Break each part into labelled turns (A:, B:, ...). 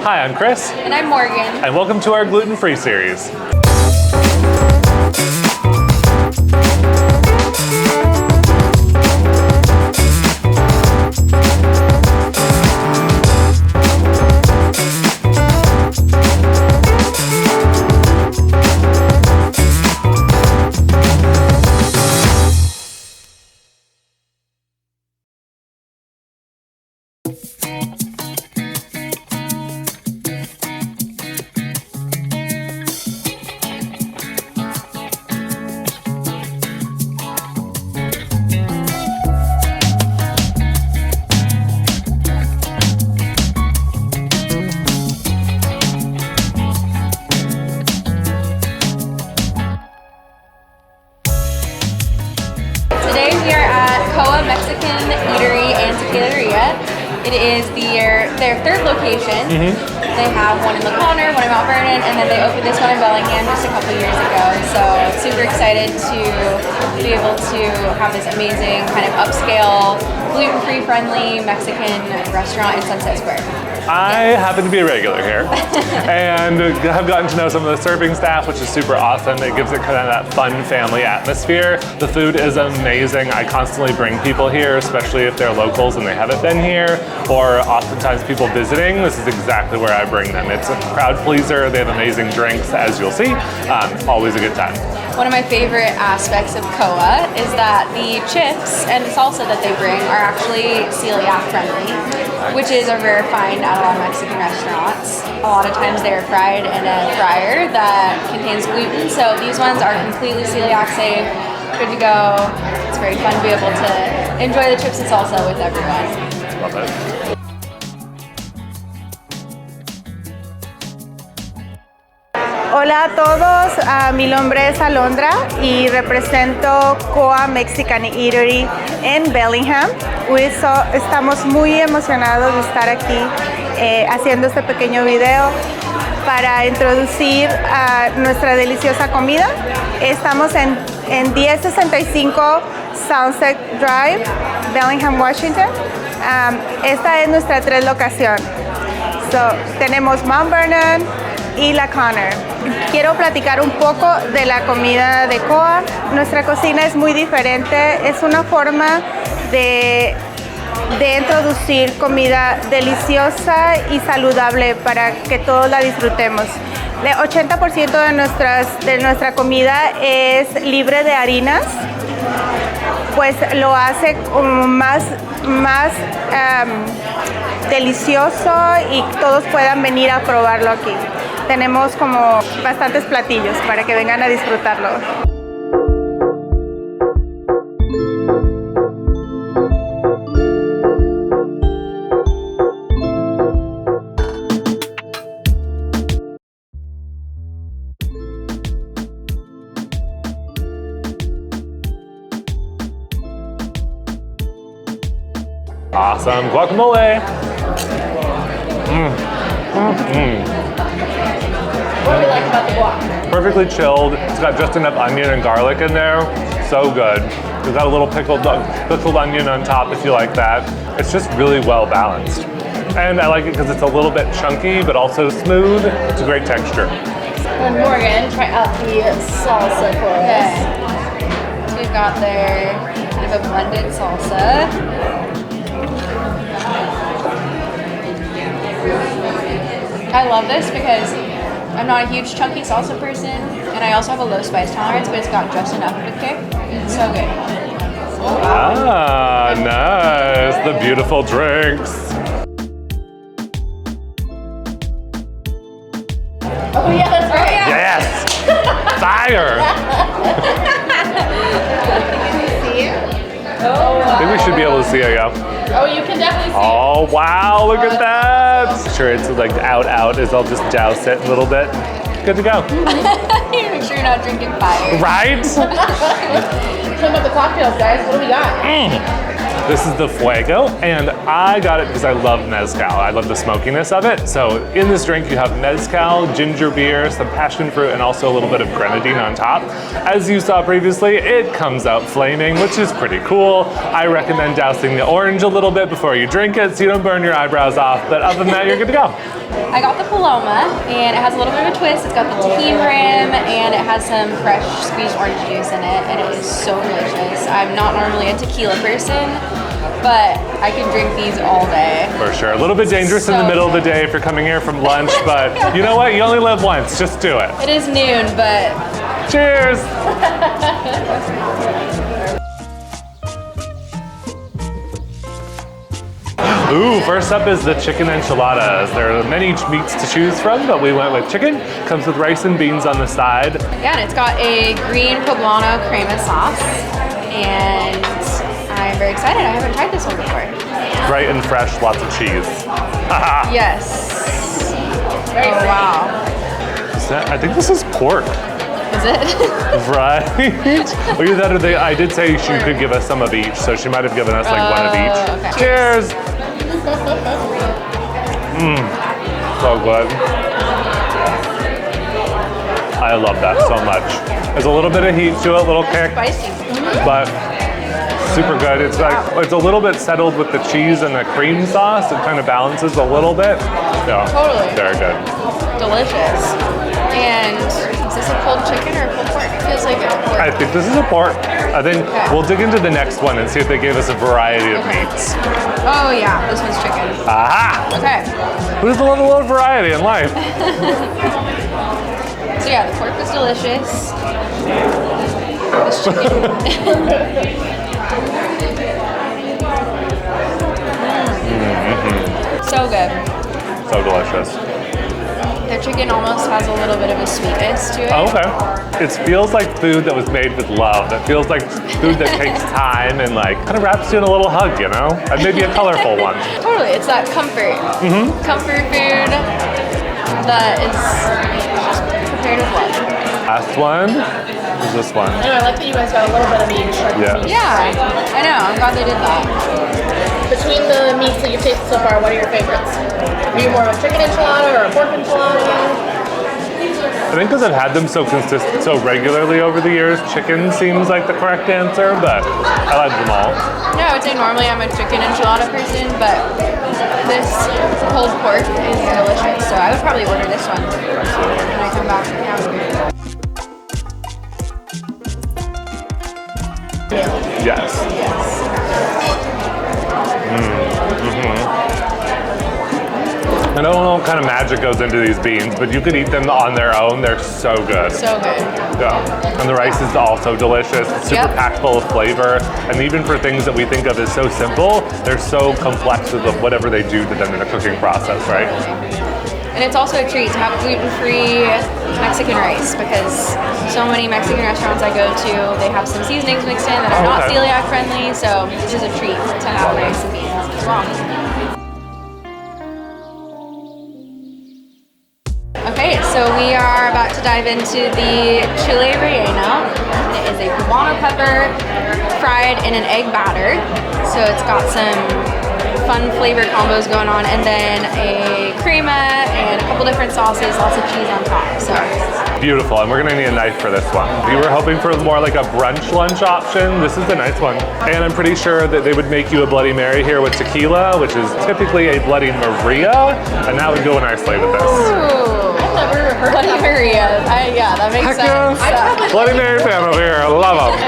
A: Hi, I'm Chris.
B: And I'm Morgan.
A: And welcome to our gluten-free series.
B: Today we are at COA Mexican Eatery and Tequileria. It is their third location. They have one in Conner, one in Mount Vernon, and then they opened this one in Bellingham just a couple years ago. So super excited to be able to have this amazing kind of upscale, gluten-free friendly Mexican restaurant in Sunset Square.
A: I happen to be a regular here and have gotten to know some of the serving staff, which is super awesome. It gives it kind of that fun family atmosphere. The food is amazing. I constantly bring people here, especially if they're locals and they haven't been here, or oftentimes people visiting. This is exactly where I bring them. It's a crowd pleaser. They have amazing drinks, as you'll see. Always a good time.
B: One of my favorite aspects of COA is that the chips and the salsa that they bring are actually celiac-friendly, which is a rare find at a lot of Mexican restaurants. A lot of times they're fried in a fryer that contains gluten, so these ones are completely celiac safe, good to go. It's very fun to be able to enjoy the chips and salsa with everyone.
A: Love it.
C: Hola a todos, mi nombre es Alondra y represento COA Mexican Eatery en Bellingham. Estamos muy emocionados de estar aquí haciendo este pequeño video para introducir nuestra deliciosa comida. Estamos en 1065 Sunset Drive, Bellingham, Washington. Esta es nuestra 3 locación. Tenemos Mount Vernon y Conner. Quiero platicar un poco de la comida de COA. Nuestra cocina es muy diferente, es una forma de introducir comida deliciosa y saludable para que todos la disfrutemos. El 80% de nuestra comida es libre de harinas, pues lo hace como más delicioso y todos puedan venir a probarlo aquí. Tenemos como bastantes platillos para que vengan a disfrutarlo.
A: Awesome guacamole.
B: What do you like about the guac?
A: Perfectly chilled. It's got just enough onion and garlic in there. So good. We've got a little pickled onion on top if you like that. It's just really well balanced. And I like it because it's a little bit chunky, but also smooth. It's a great texture.
B: And Morgan, try out the salsa for us. So we've got their kind of a blended salsa. I love this because I'm not a huge chunky salsa person, and I also have a low spice tolerance, but it's got just enough of a kick. It's so good.
A: Ah, nice. The beautiful drinks.
B: Oh yeah, that's right.
A: Yes! Fire! I think we should be able to see it, yeah.
B: Oh, you can definitely see
A: Oh, wow, look at that! Sure, it's like out is I'll just douse it a little bit. Good to go.
B: Make sure you're not drinking fire.
A: Right?
B: Talking about the cocktails, guys. What do we got?
A: This is the Fuego, and I got it because I love mezcal. I love the smokiness of it. So in this drink, you have mezcal, ginger beer, some passion fruit, and also a little bit of grenadine on top. As you saw previously, it comes out flaming, which is pretty cool. I recommend dousing the orange a little bit before you drink it so you don't burn your eyebrows off, but other than that, you're good to go.
B: I got the Paloma, and it has a little bit of a twist. It's got the tahini rim, and it has some fresh squeezed orange juice in it, and it is so delicious. I'm not normally a tequila person, but I can drink these all day.
A: For sure. A little bit dangerous in the middle of the day if you're coming here from lunch, but you know what? You only live once. Just do it.
B: It is noon, but...
A: Cheers! Ooh, first up is the chicken enchiladas. There are many meats to choose from, but we went with chicken. Comes with rice and beans on the side.
B: Yeah, and it's got a green poblano crema sauce, and I'm very excited. I haven't tried this one before.
A: Bright and fresh, lots of cheese.
B: Yes. Oh, wow.
A: I think this is pork.
B: Is it?
A: Right? Either that or I did say she could give us some of each, so she might have given us like one of each.
B: Okay.
A: Cheers! So good. I love that so much. There's a little bit of heat to it, a little kick,
B: Spicy.
A: but super good. It's like it's a little bit settled with the cheese and the cream sauce. It kind of balances a little bit. Yeah,
B: Totally.
A: very good.
B: Delicious. And is this a pulled chicken or a pulled pork? It feels like a pork.
A: I think this is a pork. I think we'll dig into the next one and see if they gave us a variety of meats.
B: Oh yeah, this one's chicken.
A: Aha!
B: Okay.
A: Who doesn't love a little variety in life?
B: So yeah, the pork was delicious. This chicken. So good.
A: So delicious.
B: Their chicken almost has a little bit of a sweetness to it.
A: Oh, okay. It feels like food that was made with love. It feels like food that takes time and like kind of wraps you in a little hug, you know? And maybe a colorful one.
B: Totally, it's that comfort. Comfort food that is just prepared with love.
A: Last one is this one.
D: I like that you guys got a little bit of each.
A: Yeah.
B: Yeah, I know. I'm glad they did that.
D: Between the meats that you've tasted so far, what are your favorites? Are you more of a chicken enchilada or a pork enchilada?
A: I think because I've had them so regularly over the years, chicken seems like the correct answer, but I like them all.
B: Yeah, I would say normally I'm a chicken enchilada person, but this pulled pork is delicious, so I would probably order this one when I come back. Yeah.
A: Yes. I don't know what kind of magic goes into these beans, but you could eat them on their own. They're so good.
B: So good.
A: Yeah. And the rice is also delicious. It's super packed full of flavor. And even for things that we think of as so simple, they're so complex with whatever they do to them in the cooking process, right?
B: And it's also a treat to have gluten-free Mexican rice because so many Mexican restaurants I go to, they have some seasonings mixed in that are not celiac-friendly, so this is a treat to have rice and beans as well. Okay, so we are about to dive into the chile relleno. It is a poblano pepper fried in an egg batter. So it's got some fun flavor combos going on, and then a crema and a couple different sauces, lots of cheese on top. So
A: beautiful, and we're gonna need a knife for this one. If you were hoping for more like a brunch lunch option, this is the nice one. And I'm pretty sure that they would make you a Bloody Mary here with tequila, which is typically a Bloody Maria, and that would go nicely with this.
B: ooh,
D: I've never heard
B: Bloody
D: of that.
B: Maria. Yeah, that makes sense.
A: Bloody Mary fan over here, I love them.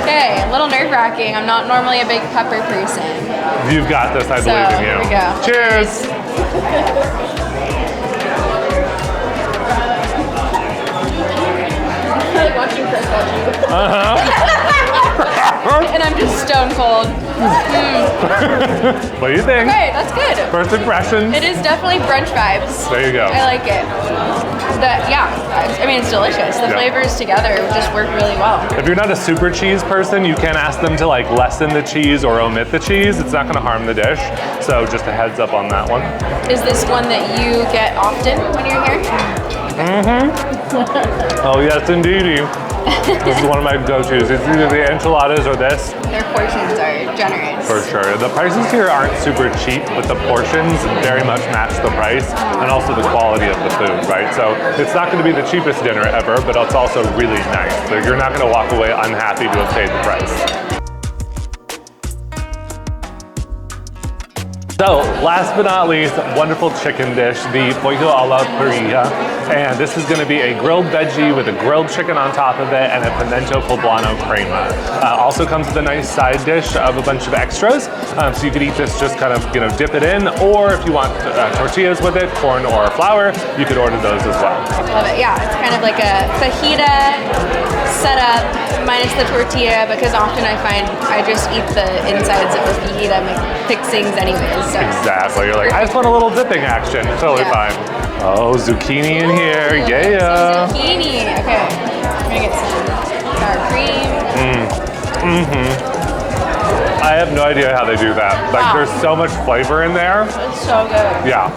B: Okay, a little nerve-wracking. I'm not normally a big pepper person.
A: You've got this, I believe in you.
B: Here we go.
A: Cheers.
D: I like watching Chris watch you.
B: And I'm just stone cold.
A: What do you think?
B: Okay, that's good.
A: First impressions?
B: It is definitely brunch vibes.
A: There you go.
B: I like it. I mean, it's delicious. The flavors together just work really well.
A: If you're not a super cheese person, you can ask them to like lessen the cheese or omit the cheese. It's not gonna harm the dish. So just a heads up on that one.
B: Is this one that you get often when you're here?
A: Oh yes, indeedy. This is one of my go-tos. It's either the enchiladas or this.
B: Their portions are generous.
A: For sure. The prices here aren't super cheap, but the portions very much match the price and also the quality of the food, right? So it's not going to be the cheapest dinner ever, but it's also really nice. So you're not going to walk away unhappy to have paid the price. So, last but not least, wonderful chicken dish, the Fuego a la Parrilla. And this is gonna be a grilled veggie with a grilled chicken on top of it and a pimento poblano crema. Also comes with a nice side dish of a bunch of extras. So you could eat this just kind of, dip it in, or if you want tortillas with it, corn or flour, you could order those as well.
B: Love it, yeah. It's kind of like a fajita setup minus the tortilla, because often I find I just eat the insides of the fajita fixings anyways. So.
A: Exactly. You're like, I just want a little dipping action. Totally fine. Oh, zucchini in here. Yeah.
B: Some zucchini. Okay. I'm gonna get some sour cream.
A: I have no idea how they do that. Like, there's so much flavor in there.
B: It's so good.
A: Yeah.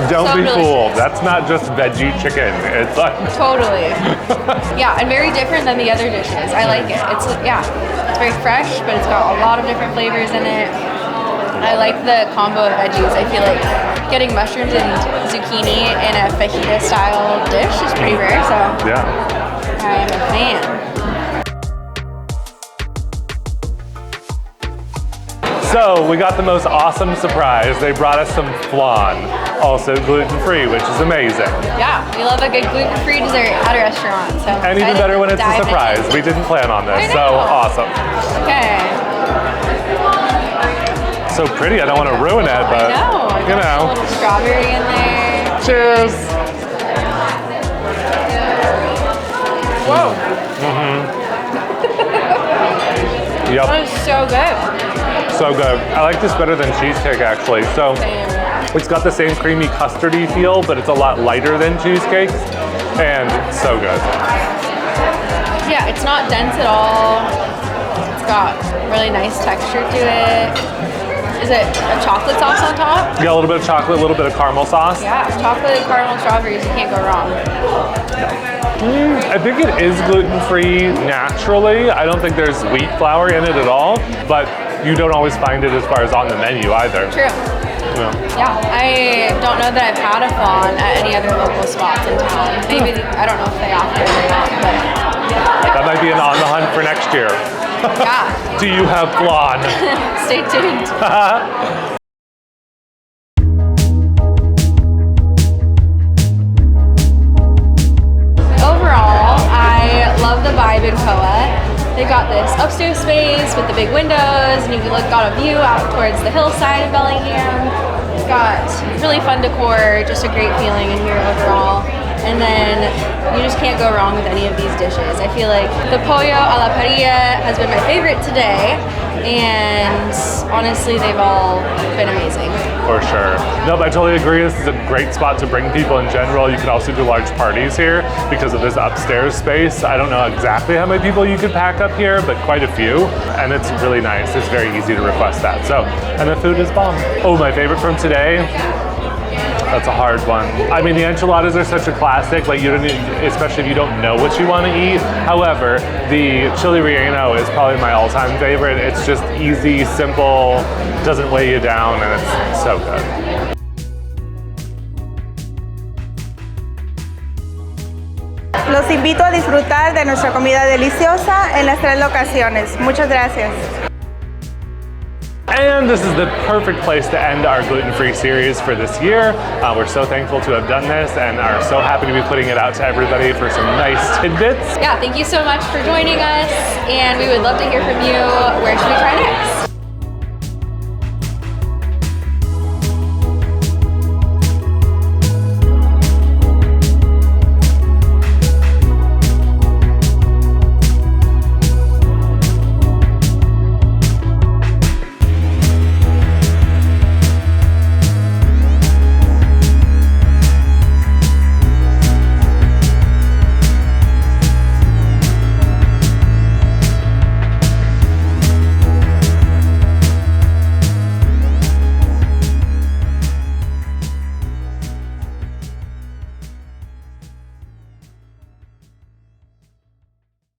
A: Don't
B: So
A: be fooled.
B: delicious.
A: That's not just veggie chicken. It's like
B: Totally. Yeah, and very different than the other dishes. I like it. It's very fresh, but it's got a lot of different flavors in it. I like the combo of veggies. I feel like getting mushrooms and zucchini in a fajita style dish is pretty rare, so
A: yeah.
B: I am a fan.
A: So we got the most awesome surprise. They brought us some flan, also gluten-free, which is amazing.
B: Yeah, we love a good gluten-free dessert at a restaurant. So
A: And even better when it's a surprise. We didn't plan on this, so awesome.
B: Okay.
A: So pretty, I don't want to ruin it, but
B: I know. A little strawberry in there.
A: Cheers.
B: Whoa.
A: Yep.
B: That is so good.
A: So good. I like this better than cheesecake, actually. So it's got the same creamy custardy feel, but it's a lot lighter than cheesecakes, and so good.
B: Yeah, it's not dense at all. It's got really nice texture to it. Is it a chocolate sauce on top?
A: Yeah, a little bit of chocolate, a little bit of caramel sauce.
B: Yeah, chocolate, caramel, strawberries, you can't go wrong.
A: I think it is gluten-free naturally. I don't think there's wheat flour in it at all, but you don't always find it as far as on the menu either.
B: True. Yeah, I don't know that I've had a flan at any other local spots in town. Maybe, I don't know if they offer it or not, but.
A: That might be an on the hunt for next year.
B: Yeah.
A: Do you have flan?
B: Stay tuned. Overall, I love the vibe in COA. They've got this upstairs space with the big windows, and you can got a view out towards the hillside of Bellingham. It's got really fun decor, just a great feeling in here overall. And then you just can't go wrong with any of these dishes. I feel like the pollo a la parrilla has been my favorite today, and honestly, they've all been amazing.
A: For sure. Nope, I totally agree. This is a great spot to bring people in general. You can also do large parties here because of this upstairs space. I don't know exactly how many people you could pack up here, but quite a few. And it's really nice. It's very easy to request that. So, and the food is bomb. Oh, my favorite from today? That's a hard one. I mean, the enchiladas are such a classic, like you don't need, especially if you don't know what you want to eat. However, the chili relleno is probably my all-time favorite. It's just easy, simple, doesn't weigh you down, and it's so good.
C: Los invito a disfrutar de nuestra comida deliciosa en las 3 locaciones. Muchas gracias.
A: And this is the perfect place to end our gluten-free series for this year. We're so thankful to have done this and are so happy to be putting it out to everybody for some nice tidbits.
B: Yeah, thank you so much for joining us, and we would love to hear from you. Where should we try next?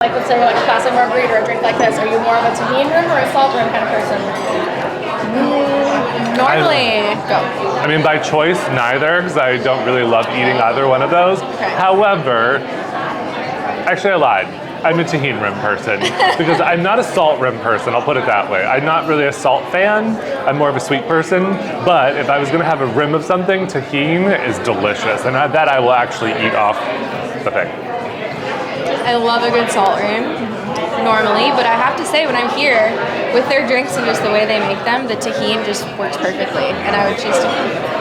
D: Like, let's say, like a classic margarita or a drink like this, are you more of a tahini room or a salt room kind of person?
B: Normally, go.
A: I mean, by choice, neither, because I don't really love eating either one of those.
B: Okay.
A: However, actually I lied. I'm a tahini rim person because I'm not a salt rim person, I'll put it that way. I'm not really a salt fan, I'm more of a sweet person, but if I was gonna have a rim of something, tahini is delicious, and that I will actually eat off the thing.
B: I love a good salt rim normally, but I have to say when I'm here with their drinks and just the way they make them, the tahini just works perfectly, and I would choose tahini.